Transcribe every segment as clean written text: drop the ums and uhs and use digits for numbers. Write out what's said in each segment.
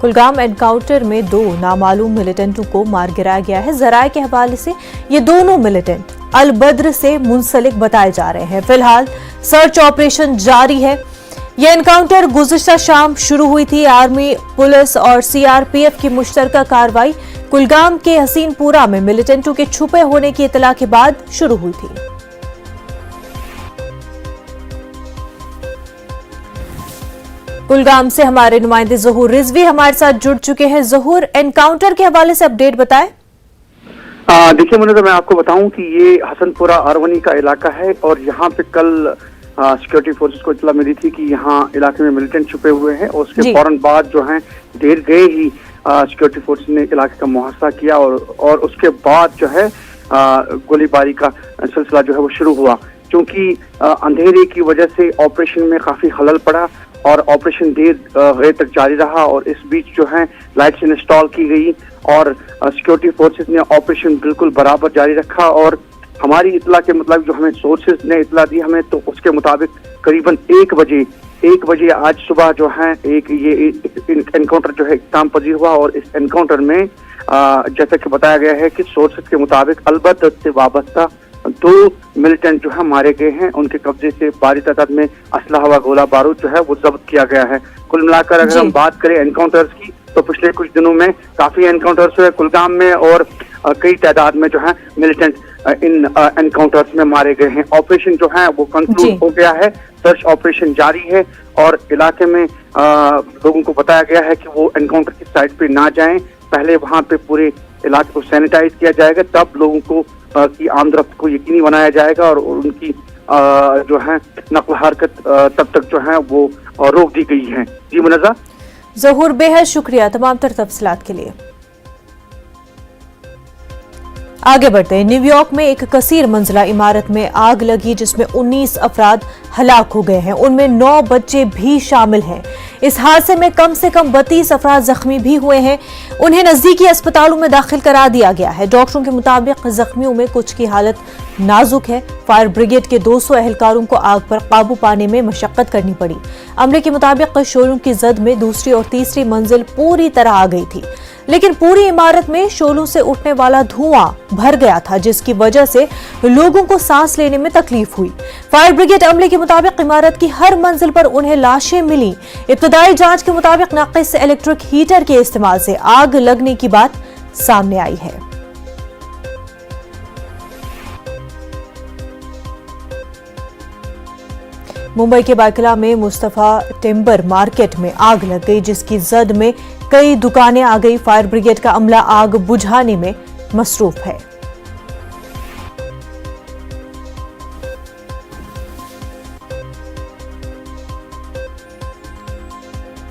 Kulgam encounter में 2 नामालूम मिलिटेंटों को मार गिराया गया है। जराये के हवाले से ये दोनों मिलिटेंट अल बद्र से मुंसलिक बताए जा रहे हैं। फिलहाल सर्च ऑपरेशन जारी है। यह एनकाउंटर गुज़िश्ता शाम शुरू हुई थी। आर्मी, पुलिस और सीआरपीएफ की मुश्तरका कार्रवाई कुलगाम के हसीनपुरा में मिलिटेंटों के छुपे होने की इतला के बाद शुरू हुई थी। कुलगाम से हमारे नुमाइंदे ज़हूर रिजवी हमारे साथ जुड़ चुके हैं। ज़हूर, एनकाउंटर के हवाले से अपडेट बताएं। देखिए मुन्ना, मैं आपको बताऊं कि ये हसनपुरा आरवनी का इलाका है और यहाँ पे कल सिक्योरिटी फोर्सेस को इतला मिली थी कि यहाँ इलाके में मिलिटेंट छुपे हुए हैं और उसके फौरन बाद जो है देर गए ही सिक्योरिटी फोर्सेस ने इलाके का मुहासरा किया और उसके बाद जो है गोलीबारी का सिलसिला जो है वो शुरू हुआ। क्योंकि अंधेरे की वजह से ऑपरेशन में काफी खलल पड़ा और ऑपरेशन देर तक जारी रहा और इस बीच जो है लाइट्स इंस्टॉल की गई और सिक्योरिटी फोर्सेस ने ऑपरेशन बिल्कुल बराबर जारी रखा। और हमारी इतला के मतलब जो हमें सोर्सेज ने इतला दी हमें, तो उसके मुताबिक करीबन 1 बजे आज सुबह जो है एक एनकाउंटर जो है इख्तिताम पजीर हुआ और इस एनकाउंटर में जैसा कि बताया गया है कि सोर्सेज के मुताबिक अल बद्र से वाबस्ता 2 मिलिटेंट जो है मारे गए हैं। उनके कब्जे से भारी तादाद में असलहा व गोला बारूद जो है वो जब्त किया गया है। कुल मिलाकर अगर हम बात करें एनकाउंटर्स की, तो पिछले कुछ दिनों में काफी एनकाउंटर्स हुए कुलगाम में और कई तादाद में जो है मिलिटेंट इन एनकाउंटर्स में मारे गए हैं। ऑपरेशन जो है वो कंक्लूड हो गया है, सर्च ऑपरेशन जारी है और इलाके में लोगों को बताया गया है कि वो एनकाउंटर की साइट पे ना जाएं। पहले वहां पे पूरे इलाके को सैनिटाइज किया जाएगा, तब लोगों को की आमदरफ्त को यकीनी बनाया जाएगा और उनकी जो है नकल हरकत तब तक जो है वो रोक दी गई है। जी मुनज़्ज़ा। ज़हूर, बेहद शुक्रिया तमाम तर तफसीलात के लिए। आगे बढ़ते हैं। न्यूयॉर्क में एक कसीर मंजिला इमारत में आग लगी जिसमें 19 अफराद हलाक हो गए हैं। उनमें 9 बच्चे भी शामिल हैं। इस हादसे में कम से कम 32 अफराद जख्मी भी हुए हैं। उन्हें नजदीकी अस्पतालों में दाखिल करा दिया गया है। डॉक्टरों के मुताबिक जख्मियों में कुछ की हालत नाजुक है। फायर ब्रिगेड के 200 एहलकारों को आग पर काबू पाने में मशक्कत करनी पड़ी। अमले के मुताबिक शोलों की जद में दूसरी और तीसरी मंजिल पूरी तरह आ गई थी, लेकिन पूरी इमारत में शोलों से उठने वाला धुआं भर गया था, जिसकी वजह से लोगों को सांस लेने में तकलीफ हुई। फायर ब्रिगेड अमले के मुताबिक इमारत की हर मंजिल पर उन्हें लाशें मिली। इब्तदाई जांच के मुताबिक नाक़िस इलेक्ट्रिक हीटर के इस्तेमाल से आग लगने की बात सामने आई है। मुंबई के बायकला में मुस्तफा टिम्बर मार्केट में आग लग गई, जिसकी जद में कई दुकानें आ गई। फायर ब्रिगेड का अमला आग बुझाने में मसरूफ है।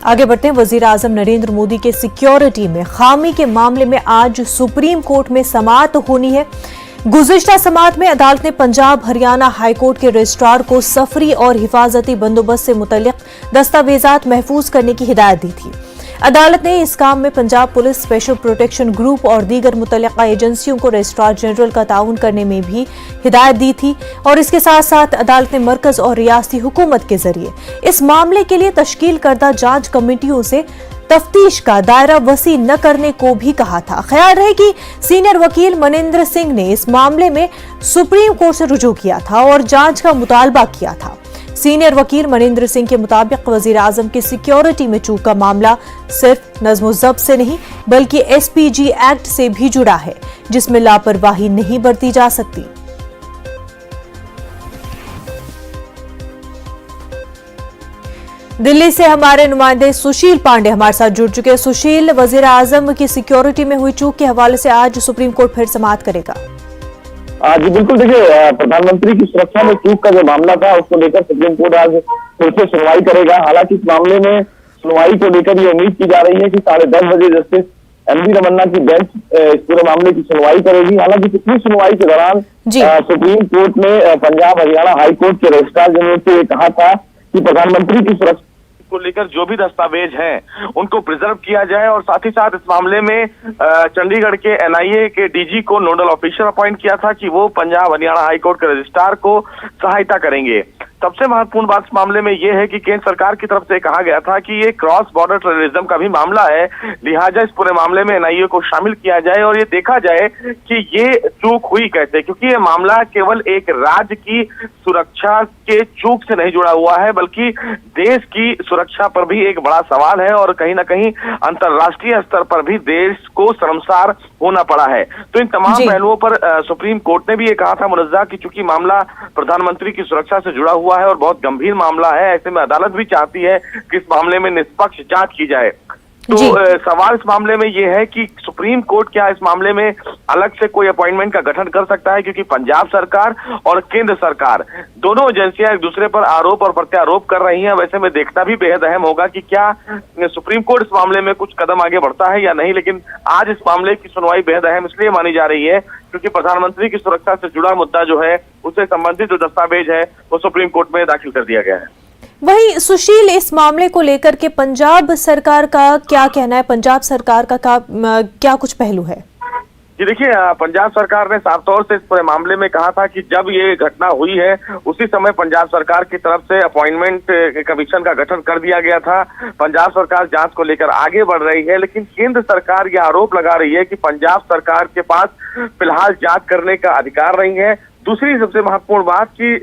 आगे बढ़ते हैं। वजीर आजम नरेंद्र मोदी के सिक्योरिटी में खामी के मामले में आज सुप्रीम कोर्ट में समाअत होनी है। गुज़िश्ता समाअत में अदालत ने पंजाब हरियाणा हाईकोर्ट के रजिस्ट्रार को सफरी और हिफाजती बंदोबस्त से मुतल्लिक दस्तावेजात महफूज करने की हिदायत दी थी। अदालत ने इस काम में Punjab police special protection group और दीगर मुतल्लिका एजेंसियों को रजिस्ट्रार जनरल का ताउन करने में भी हिदायत दी थी और इसके साथ साथ अदालत ने मरकज और रियासती हुकूमत के जरिए इस मामले के लिए तश्कील करदा जांच कमेटियों से तफ्तीश का दायरा वसी न करने को भी कहा था। ख्याल रहे कि सीनियर वकील मनिंदर सिंह ने इस मामले में सुप्रीम कोर्ट से रुजू किया था और जांच का मुतालबा किया था। सीनियर वकील मनिंदर सिंह के मुताबिक वजीर आजम की सिक्योरिटी में चूक का मामला सिर्फ नज़्म-ओ-ज़ब्त से नहीं बल्कि एसपीजी एक्ट से भी जुड़ा है, जिसमें लापरवाही नहीं बरती जा सकती। दिल्ली से हमारे नुमाइंदे सुशील पांडे हमारे साथ जुड़ चुके हैं। सुशील, वजीर आजम की सिक्योरिटी में हुई चूक के हवाले से आज सुप्रीम कोर्ट फिर समाअत करेगा। जी बिल्कुल, देखिए प्रधानमंत्री की सुरक्षा में चूक का जो मामला था उसको लेकर सुप्रीम कोर्ट आज फिर से सुनवाई करेगा। हालांकि इस मामले में सुनवाई को लेकर ये उम्मीद की जा रही है कि 10:30 बजे जस्टिस एमवी रमन्ना की बेंच इस पूरे मामले की सुनवाई करेगी। हालांकि पिछली सुनवाई के दौरान सुप्रीम कोर्ट ने पंजाब हरियाणा हाई कोर्ट के रजिस्ट्रार जनरल से ये कहा था कि प्रधानमंत्री की सुरक्षा को लेकर जो भी दस्तावेज हैं उनको प्रिजर्व किया जाए और साथ ही साथ इस मामले में चंडीगढ़ के एनआईए के डीजी को नोडल ऑफिसर अपॉइंट किया था कि वो पंजाब हरियाणा हाई कोर्ट के रजिस्ट्रार को सहायता करेंगे। सबसे महत्वपूर्ण बात इस मामले में यह है कि केंद्र सरकार की तरफ से कहा गया था कि ये क्रॉस बॉर्डर टेररिज्म का भी मामला है, लिहाजा इस पूरे मामले में एनआईए को शामिल किया जाए और ये देखा जाए कि ये चूक हुई कैसे, क्योंकि ये मामला केवल एक राज्य की सुरक्षा के चूक से नहीं जुड़ा हुआ है बल्कि देश की सुरक्षा पर भी एक बड़ा सवाल है और कहीं ना कहीं अंतरराष्ट्रीय स्तर पर भी देश को शर्मसार होना पड़ा है। तो इन तमाम पहलुओं पर सुप्रीम कोर्ट ने भी ये कहा था मुनज़्ज़ा कि चूंकि मामला प्रधानमंत्री की सुरक्षा से जुड़ा हुआ है और बहुत गंभीर मामला है, ऐसे में अदालत भी चाहती है कि इस मामले में निष्पक्ष जांच की जाए। तो सवाल इस मामले में यह है कि सुप्रीम कोर्ट क्या इस मामले में अलग से कोई अपॉइंटमेंट का गठन कर सकता है, क्योंकि पंजाब सरकार और केंद्र सरकार दोनों एजेंसियां एक दूसरे पर आरोप और प्रत्यारोप कर रही हैं। वैसे में देखना भी बेहद अहम होगा कि क्या सुप्रीम कोर्ट इस मामले में कुछ कदम आगे बढ़ता है या नहीं, लेकिन आज इस मामले की सुनवाई बेहद अहम इसलिए मानी जा रही है क्योंकि प्रधानमंत्री की सुरक्षा से जुड़ा मुद्दा जो है उससे संबंधित जो दस्तावेज है वो सुप्रीम कोर्ट में दाखिल कर दिया गया है। वहीं सुशील, इस मामले को लेकर के पंजाब सरकार का क्या कहना है? पंजाब सरकार का क्या कुछ पहलू है? जी देखिए, पंजाब सरकार ने साफ तौर से इस पूरे मामले में कहा था कि जब ये घटना हुई है उसी समय पंजाब सरकार की तरफ से अपॉइंटमेंट कमीशन का गठन कर दिया गया था। पंजाब सरकार जांच को लेकर आगे बढ़ रही है, लेकिन केंद्र सरकार ये आरोप लगा रही है कि पंजाब सरकार के पास फिलहाल जांच करने का अधिकार नहीं है। दूसरी सबसे महत्वपूर्ण बात कि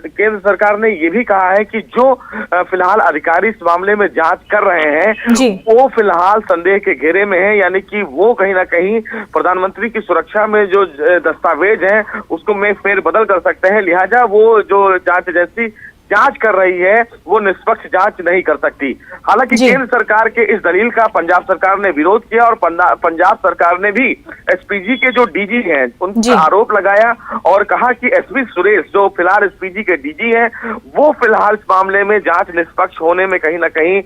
केंद्र सरकार ने ये भी कहा है कि जो फिलहाल अधिकारी इस मामले में जांच कर रहे हैं वो फिलहाल संदेह के घेरे में है, यानी कि वो कहीं ना कहीं प्रधानमंत्री की सुरक्षा में जो दस्तावेज हैं उसको में फेरबदल कर सकते हैं। लिहाजा वो जो जांच एजेंसी जांच कर रही है वो निष्पक्ष जांच नहीं कर सकती। हालांकि केंद्र सरकार के इस दलील का पंजाब सरकार ने विरोध किया और पंजाब सरकार ने भी एसपीजी के जो डीजी हैं उन पर आरोप लगाया और कहा कि एसपी सुरेश जो फिलहाल एसपीजी के डीजी हैं वो फिलहाल इस मामले में जांच निष्पक्ष होने में कहीं ना कहीं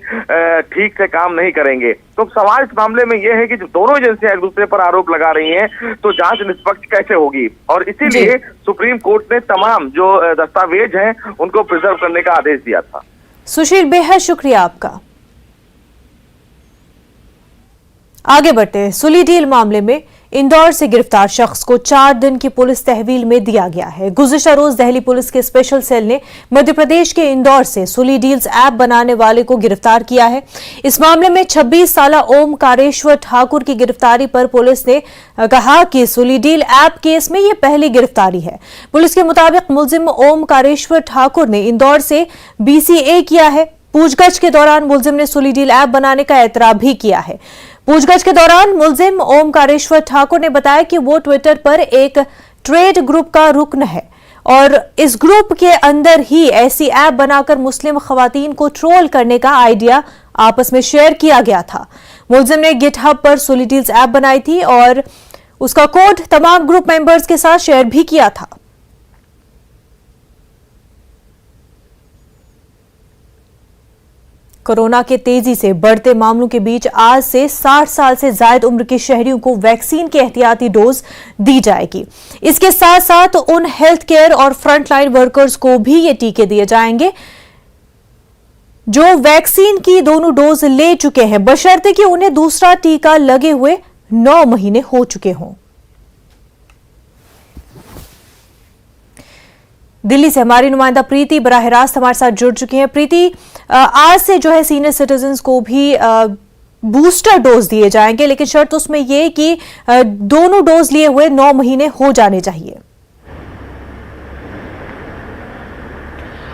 ठीक से काम नहीं करेंगे। तो सवाल इस मामले में यह है कि जब दोनों एजेंसियां एक दूसरे पर आरोप लगा रही हैं तो जांच निष्पक्ष कैसे होगी, और इसीलिए सुप्रीम कोर्ट ने तमाम जो दस्तावेज हैं उनको प्रिजर्व करने का आदेश दिया था। सुशील, बेहद शुक्रिया आपका। आगे बढ़ते हैं। सुली डील मामले में इंदौर से गिरफ्तार शख्स को 4 दिन की पुलिस तहवील में दिया गया है। गुज़िश्ता रोज दिल्ली पुलिस के स्पेशल सेल ने मध्य प्रदेश के इंदौर से सुली डील्स ऐप बनाने वाले को गिरफ्तार किया है। इस मामले में 26 साला ओमकारेश्वर ठाकुर की गिरफ्तारी पर पुलिस ने कहा कि सुली डील ऐप केस में यह पहली गिरफ्तारी है। पुलिस के मुताबिक मुलजिम ओमकारेश्वर ठाकुर ने इंदौर से BCA किया है। पूछगछ के दौरान मुलजिम ने सुली डील ऐप बनाने का एतराफ भी किया है। पूछगछ के दौरान मुलजिम ओमकारेश्वर ठाकुर ने बताया कि वो ट्विटर पर एक ट्रेड ग्रुप का रुकन है और इस ग्रुप के अंदर ही ऐसी ऐप बनाकर मुस्लिम खवातीन को ट्रोल करने का आइडिया आपस में शेयर किया गया था। मुलजिम ने गिटहब पर सुली डील्स ऐप बनाई थी और उसका कोड तमाम ग्रुप मेंबर्स के साथ शेयर भी किया था। कोरोना के तेजी से बढ़ते मामलों के बीच आज से 60 साल से ज्यादा उम्र के शहरियों को वैक्सीन की एहतियाती डोज दी जाएगी। इसके साथ साथ उन हेल्थ केयर और फ्रंटलाइन वर्कर्स को भी ये टीके दिए जाएंगे जो वैक्सीन की दोनों डोज ले चुके हैं, बशर्ते कि उन्हें दूसरा टीका लगे हुए 9 महीने हो चुके हों। दिल्ली से हमारी नुमाइंदा प्रीति बराह रास्त हमारे साथ जुड़ चुकी हैं। प्रीति, आज से जो है सीनियर सिटीजन्स को भी बूस्टर डोज दिए जाएंगे, लेकिन शर्त उसमें यह कि दोनों डोज लिए हुए 9 महीने हो जाने चाहिए।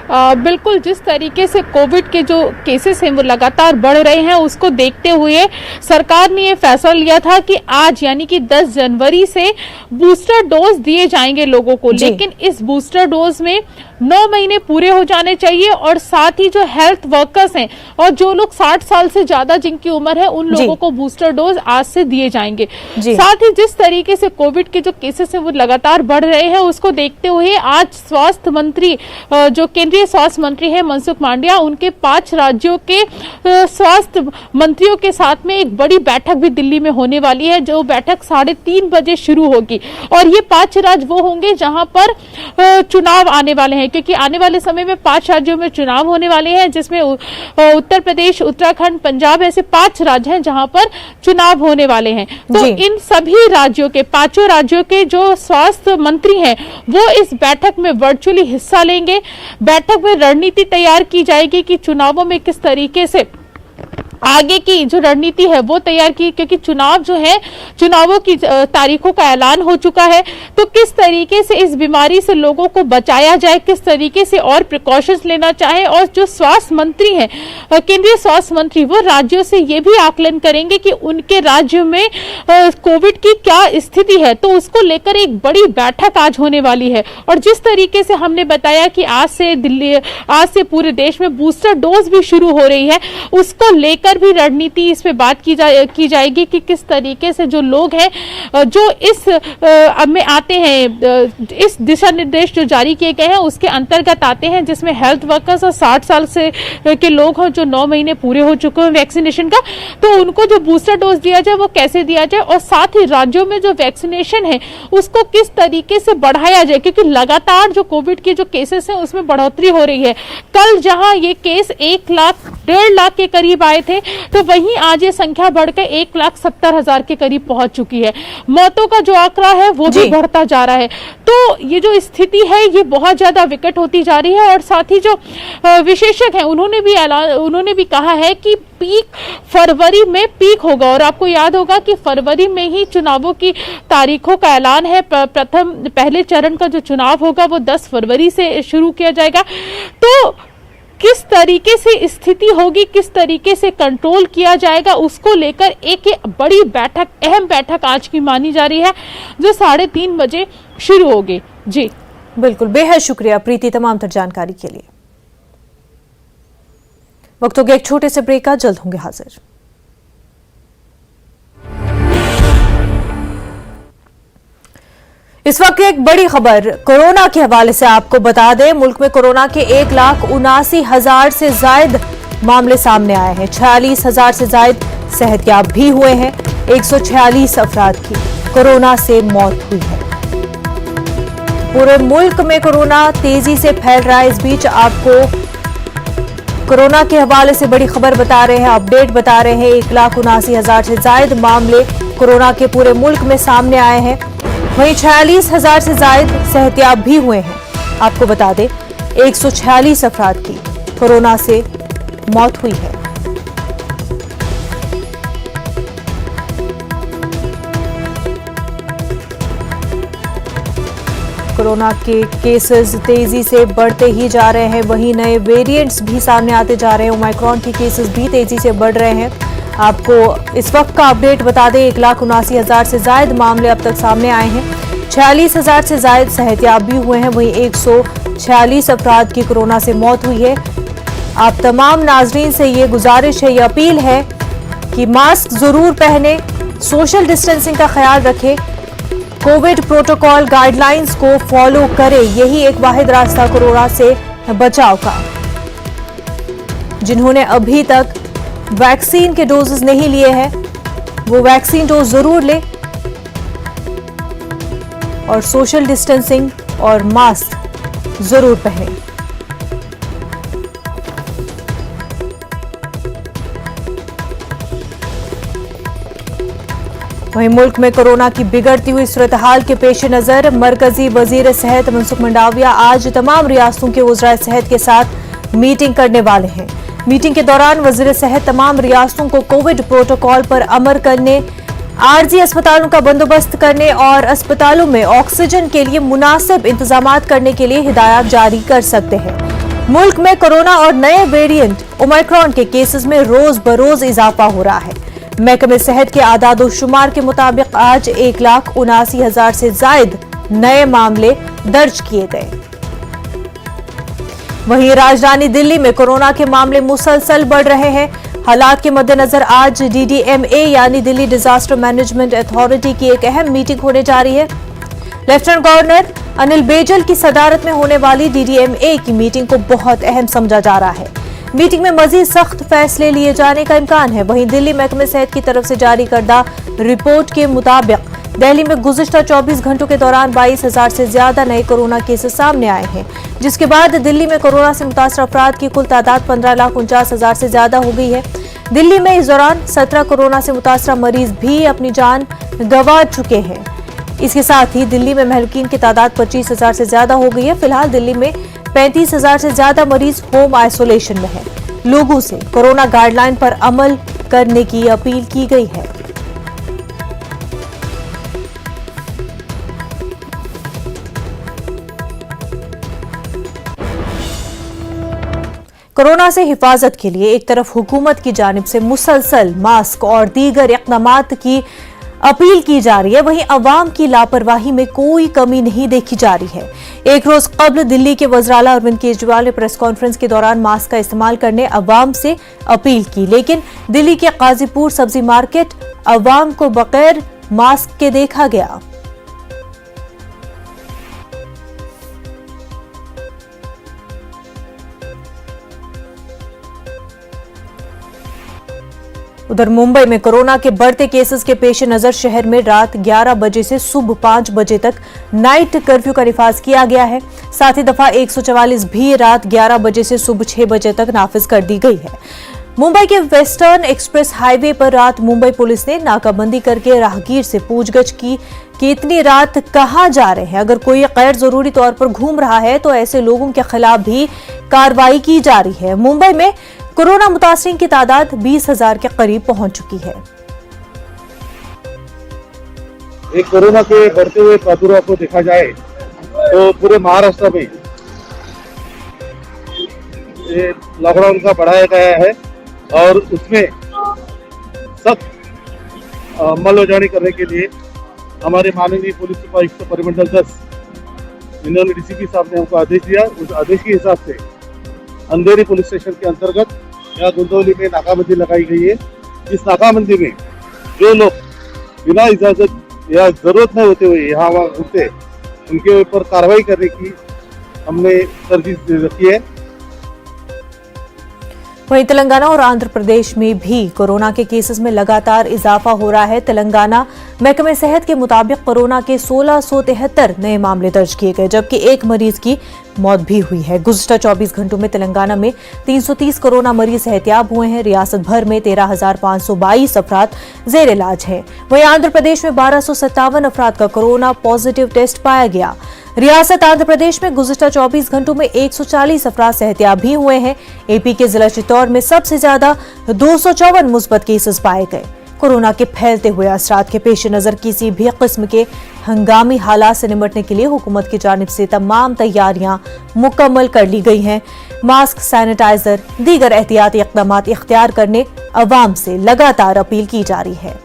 बिल्कुल, जिस तरीके से कोविड के जो केसेस हैं वो लगातार बढ़ रहे हैं उसको देखते हुए सरकार ने ये फैसला लिया था कि आज यानी कि 10 जनवरी से बूस्टर डोज दिए जाएंगे लोगों को। लेकिन इस बूस्टर डोज में 9 महीने पूरे हो जाने चाहिए और साथ ही जो हेल्थ वर्कर्स हैं और जो लोग 60 साल से ज्यादा जिनकी उम्र है उन लोगों को बूस्टर डोज आज से दिए जाएंगे। साथ ही जिस तरीके से कोविड के जो केसेस हैं वो लगातार बढ़ रहे हैं उसको देखते हुए आज स्वास्थ्य मंत्री जो केंद्रीय स्वास्थ्य मंत्री है मनसुख मांडविया, उनके 5 राज्यों के स्वास्थ्य मंत्रियों के साथ में एक बड़ी बैठक भी दिल्ली में होने वाली है, जो बैठक 3:30 बजे शुरू होगी। और ये 5 राज्य वो होंगे जहां पर चुनाव आने वाले हैं, हैं, क्योंकि आने वाले समय में 5 राज्यों में चुनाव होने वाले हैं, जिसमें उत्तर प्रदेश, उत्तराखंड, पंजाब ऐसे 5 राज्य हैं जहां पर चुनाव होने वाले हैं। तो इन सभी राज्यों के 5 राज्यों के जो स्वास्थ्य मंत्री हैं वो इस बैठक में वर्चुअली हिस्सा लेंगे। बैठक में रणनीति तैयार की जाएगी कि चुनावों में किस तरीके से आगे की जो रणनीति है वो तैयार की, क्योंकि चुनाव जो है, चुनावों की तारीखों का ऐलान हो चुका है। तो किस तरीके से इस बीमारी से लोगों को बचाया जाए, किस तरीके से और प्रिकॉशंस लेना चाहे, और जो स्वास्थ्य मंत्री हैं, केंद्रीय स्वास्थ्य मंत्री, वो राज्यों से ये भी आकलन करेंगे कि उनके राज्य में कोविड की क्या स्थिति है। तो उसको लेकर एक बड़ी बैठक आज होने वाली है। और जिस तरीके से हमने बताया कि आज से पूरे देश में बूस्टर डोज भी शुरू हो रही है, उसको लेकर भी रणनीति इस पे बात की जाएगी कि किस तरीके से जो लोग हैं जो इस में आते हैं, इस दिशा निर्देश जो जारी किए गए हैं उसके अंतर्गत आते हैं, जिसमें हेल्थ वर्कर्स और 60 साल से के लोग हैं जो 9 महीने पूरे हो चुके हैं वैक्सीनेशन का, तो उनको जो बूस्टर डोज दिया जाए वो कैसे दिया जाए, और साथ ही राज्यों में जो वैक्सीनेशन है उसको किस तरीके से बढ़ाया जाए, क्योंकि लगातार जो कोविड के जो केसेस हैं उसमें बढ़ोतरी हो रही है। कल जहां ये केस 1 लाख 1.5 लाख के करीब आए थे, तो वहीं आज ये संख्या बढ़कर 1,70,000 के करीब पहुंच चुकी है। मौतों का जो आंकड़ा है वो भी बढ़ता जा रहा है। तो ये जो स्थिति है ये बहुत ज्यादा विकट होती जा रही है। और साथ ही जो विशेषज्ञ हैं उन्होंने भी कहा है कि पीक फरवरी में पीक होगा, और आपको याद होगा कि फरवरी में ही चुनावों की तारीखों का ऐलान है। पहले चरण का जो चुनाव होगा वो 10 फरवरी से शुरू किया जाएगा। तो किस तरीके से स्थिति होगी, किस तरीके से कंट्रोल किया जाएगा, उसको लेकर एक बड़ी बैठक, अहम बैठक आज की मानी जा रही है, जो 3:30 बजे शुरू होगी। जी बिल्कुल, बेहद शुक्रिया प्रीति तमाम तर जानकारी के लिए। वक्त हो गया एक छोटे से ब्रेक का, जल्द होंगे हाजिर। इस वक्त एक बड़ी खबर कोरोना के हवाले से आपको बता दें, मुल्क में कोरोना के 1,79,000 से ज्यादा मामले सामने आए हैं। 46,000 से ज्यादा सेहतयाब भी हुए हैं। 146 अफराद की कोरोना से मौत हुई है। पूरे मुल्क में कोरोना तेजी से फैल रहा है। इस बीच आपको कोरोना के हवाले से बड़ी खबर बता रहे हैं, अपडेट बता रहे हैं। 1,79,000 से ज्यादा मामले कोरोना के पूरे मुल्क में सामने आए हैं। वहीं 46,000 से ज्यादा सेहतयाब भी हुए हैं। आपको बता दें 146 अफराद की कोरोना से मौत हुई है। कोरोना के केसेस तेजी से बढ़ते ही जा रहे हैं। वहीं नए वेरिएंट्स भी सामने आते जा रहे हैं। ओमाइक्रॉन के केसेस भी तेजी से बढ़ रहे हैं। आपको इस वक्त का अपडेट बता दें, 1,79,000 से ज्यादा मामले अब तक सामने आए हैं। 46,000 से ज्यादा सेहतयाब भी हुए हैं। वहीं 146 अफराद की कोरोना से मौत हुई है। आप तमाम नाजरीन से ये गुजारिश है, ये अपील है कि मास्क जरूर पहने, सोशल डिस्टेंसिंग का ख्याल रखें, कोविड प्रोटोकॉल गाइडलाइंस को फॉलो करें। यही एक वाहिद रास्ता कोरोना से बचाव का। जिन्होंने अभी तक वैक्सीन के डोजेस नहीं लिए हैं वो वैक्सीन डोज जरूर लें, और सोशल डिस्टेंसिंग और मास्क जरूर पहनें। वहीं मुल्क में कोरोना की बिगड़ती हुई सूरत हाल के पेश नजर मरकजी वजीर सेहत मनसुख मंडाविया आज तमाम रियासतों के वज़राए सेहत के साथ मीटिंग करने वाले हैं। मीटिंग के दौरान वजीर सेहत तमाम रियासतों को कोविड प्रोटोकॉल पर अमल करने, आरजी अस्पतालों का बंदोबस्त करने और अस्पतालों में ऑक्सीजन के लिए मुनासिब इंतजाम करने के लिए हिदायत जारी कर सकते हैं। मुल्क में कोरोना और नए वेरिएंट ओमाइक्रॉन के केसेस में रोज बरोज इजाफा हो रहा है। महकमे सेहत के आदादो शुमार के मुताबिक आज 1,79,000 से ज्यादा नए मामले दर्ज किए गए। वहीं राजधानी दिल्ली में कोरोना के मामले मुसलसल बढ़ रहे हैं। हालात के मद्देनजर आज DDMA यानी दिल्ली डिजास्टर मैनेजमेंट अथॉरिटी की एक अहम मीटिंग होने जा रही है। लेफ्टिनेंट गवर्नर अनिल बैजल की सदारत में होने वाली DDMA की मीटिंग को बहुत अहम समझा जा रहा है। मीटिंग में मजीद सख्त फैसले लिए जाने का इम्कान है। वहीं दिल्ली महकमे सेहत की तरफ से जारी करदा रिपोर्ट के मुताबिक दिल्ली में गुज़िश्ता 24 घंटों के दौरान 22,000 से ज्यादा नए कोरोना केसेस सामने आए हैं, जिसके बाद दिल्ली में कोरोना से मुतासर अफराद की कुल तादाद 15,49,000 से ज्यादा हो गई है। दिल्ली में इस दौरान 17 कोरोना से मुतासर मरीज भी अपनी जान गंवा चुके हैं। इसके साथ ही दिल्ली में महलूकीन की तादाद 25,000 से ज्यादा हो गई है। फिलहाल दिल्ली में 35,000 से ज्यादा मरीज होम आइसोलेशन में हैं। लोगों से कोरोना गाइडलाइन पर अमल करने की अपील की गई है। कोरोना से हिफाजत के लिए एक तरफ हुकूमत की जानिब से मुसलसल मास्क और दीगर इक़दामात की अपील की जा रही है, वहीं अवाम की लापरवाही में कोई कमी नहीं देखी जा रही है। एक रोज कबल दिल्ली के वज़ीर-ए-आला अरविंद केजरीवाल ने प्रेस कॉन्फ्रेंस के दौरान मास्क का इस्तेमाल करने अवाम से अपील की, लेकिन दिल्ली के गाजीपुर सब्जी मार्केट अवाम को बगैर मास्क के देखा गया। उधर मुंबई में कोरोना के बढ़ते केसेस के पेश नजर शहर में रात 11 बजे से सुबह 5 बजे तक नाइट कर्फ्यू का निफाज किया गया है। साथ ही दफा 144 भी रात 11 बजे से सुबह 6 बजे तक नाफिज कर दी गई है। मुंबई के वेस्टर्न एक्सप्रेस हाईवे पर रात मुंबई पुलिस ने नाकाबंदी करके राहगीर से पूछगछ की कि इतनी रात कहां जा रहे हैं। अगर कोई गैर जरूरी तौर पर घूम रहा है तो ऐसे लोगों के खिलाफ भी कार्रवाई की जा रही है। मुंबई में कोरोना मुतासिरीन की तादाद 20,000 के करीब पहुंच चुकी है। एक कोरोना के बढ़ते हुए प्रादुर्भाव को देखा जाए तो पूरे महाराष्ट्र में ये लॉकडाउन का बढ़ाया गया है और उसमें सख्त अमलजानी करने के लिए हमारे माननीय पुलिस उपायुक्त परिमंडल 10 इन्होंने डीसीपी साहब ने हमको आदेश दिया। उस आदेश के हिसाब से अंधेरी पुलिस स्टेशन के अंतर्गत या गुंदौली में नाकाबंदी लगाई गई है। इस नाकाबंदी में जो लोग बिना इजाजत या जरूरत न होते हुए यहाँ वहाँ घूमते उनके ऊपर कार्रवाई करने की हमने तरजीह दे रखी है। वहीं तेलंगाना और आंध्र प्रदेश में भी कोरोना के केसेस में लगातार इजाफा हो रहा है। तेलंगाना महकमे सेहत के मुताबिक कोरोना के 1673 नए मामले दर्ज किए गए, जबकि एक मरीज की मौत भी हुई है। गुज़िश्ता 24 घंटों में तेलंगाना में 330 कोरोना मरीज सेहतियाब हुए हैं। रियासत भर में 13,522 अफराद जेर इलाज हैं। वहीं आंध्र प्रदेश में 1257 अफराद का कोरोना पॉजिटिव टेस्ट पाया गया। रियासत आंध्र प्रदेश में गुज़िश्ता 24 घंटों में 140 अफराद सेहतियाब भी हुए हैं। एपी के जिला चित्तौड़ में सबसे ज्यादा 254 मुस्बत केसेस पाए गए। कोरोना के फैलते हुए असरात के पेश नजर किसी भी किस्म के हंगामी हालात से निपटने के लिए हुकूमत की जानिब से तमाम तैयारियां मुकम्मल कर ली गई हैं। मास्क, सैनिटाइजर, दीगर एहतियाती इक़दामात इख्तियार करने अवाम से लगातार अपील की जा रही है।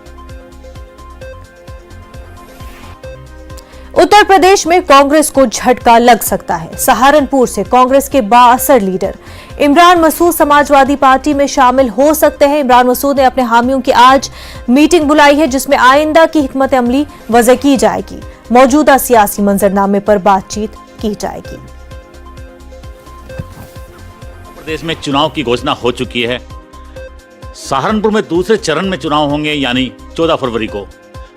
उत्तर प्रदेश में कांग्रेस को झटका लग सकता है। सहारनपुर से कांग्रेस के बाअसर लीडर इमरान मसूद समाजवादी पार्टी में शामिल हो सकते हैं। इमरान मसूद ने अपने हामियों की आज मीटिंग बुलाई है, जिसमें आइंदा की हिकमत अमली वज़ह की जाएगी। मौजूदा सियासी मंजरनामे पर बातचीत की जाएगी। प्रदेश में चुनाव की घोषणा हो चुकी है। सहारनपुर में दूसरे चरण में चुनाव होंगे, यानी 14 फरवरी को।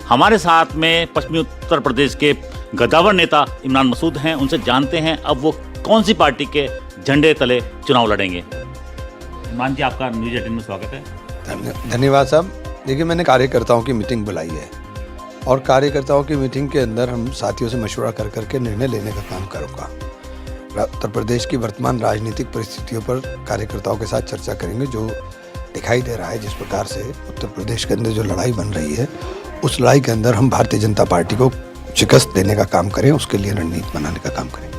हमारे साथ में पश्चिमी उत्तर प्रदेश के गद्दावर नेता इमरान मसूद हैं। उनसे जानते हैं अब वो कौन सी पार्टी के झंडे तले चुनाव लड़ेंगे। इमरान जी, आपका न्यूज़ 18 में स्वागत है। धन्यवाद साहब। देखिए, मैंने कार्यकर्ताओं की मीटिंग बुलाई है और कार्यकर्ताओं की मीटिंग के अंदर हम साथियों से मशवरा कर करके निर्णय लेने का काम करूँगा। उत्तर प्रदेश की वर्तमान राजनीतिक परिस्थितियों पर कार्यकर्ताओं के साथ चर्चा करेंगे। जो दिखाई दे रहा है जिस प्रकार से उत्तर प्रदेश के अंदर जो लड़ाई बन रही है, उस लड़ाई के अंदर हम भारतीय जनता पार्टी को शिकस्त देने का काम करें, उसके लिए रणनीति बनाने का काम करें।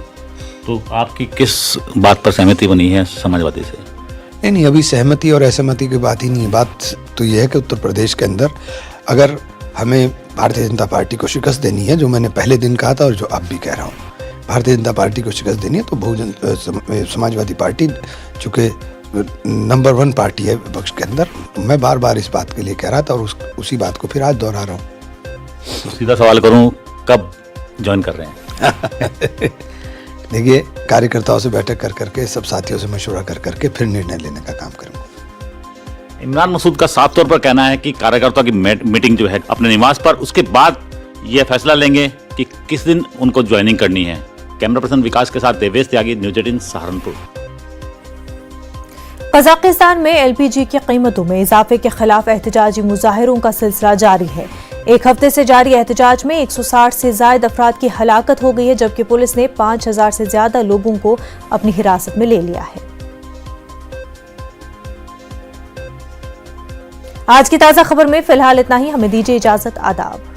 तो आपकी किस बात पर सहमति बनी है समाजवादी से? नहीं, अभी सहमति और असहमति की बात ही नहीं है। बात तो ये है कि उत्तर प्रदेश के अंदर अगर हमें भारतीय जनता पार्टी को शिकस्त देनी है, जो मैंने पहले दिन कहा था और जो अब भी कह रहा हूँ, भारतीय जनता पार्टी को शिकस्त देनी है तो बहुजन समाजवादी पार्टी चूँकि नंबर 1 पार्टी है विपक्ष के अंदर, मैं बार बार इस बात के लिए कह रहा था और उसी बात को फिर आज दोहरा रहा हूँ। तो सीधा सवाल करूँ, कब ज्वाइन कर रहे हैं? देखिए, कार्यकर्ताओं से बैठक कर करके, सब साथियों से मशवरा कर करके फिर निर्णय लेने का काम करूँगा। इमरान मसूद का साफ तौर पर कहना है कि कार्यकर्ताओं की मीटिंग जो है अपने निवास पर, उसके बाद ये फैसला लेंगे कि किस दिन उनको ज्वाइनिंग करनी है। कैमरा पर्सन विकास के साथ देवेश त्यागी, न्यूज 18 सहारनपुर। कजाकिस्तान में एलपीजी की कीमतों में इजाफे के खिलाफ एहतजाजी मुजाहिरों का सिलसिला जारी है। एक हफ्ते से जारी एहतजाज में 160 से ज्यादा अफराद की हलाकत हो गई है, जबकि पुलिस ने 5000 से ज्यादा लोगों को अपनी हिरासत में ले लिया है। आज की ताजा खबर में फिलहाल इतना ही। हमें दीजिए इजाजत। आदाब।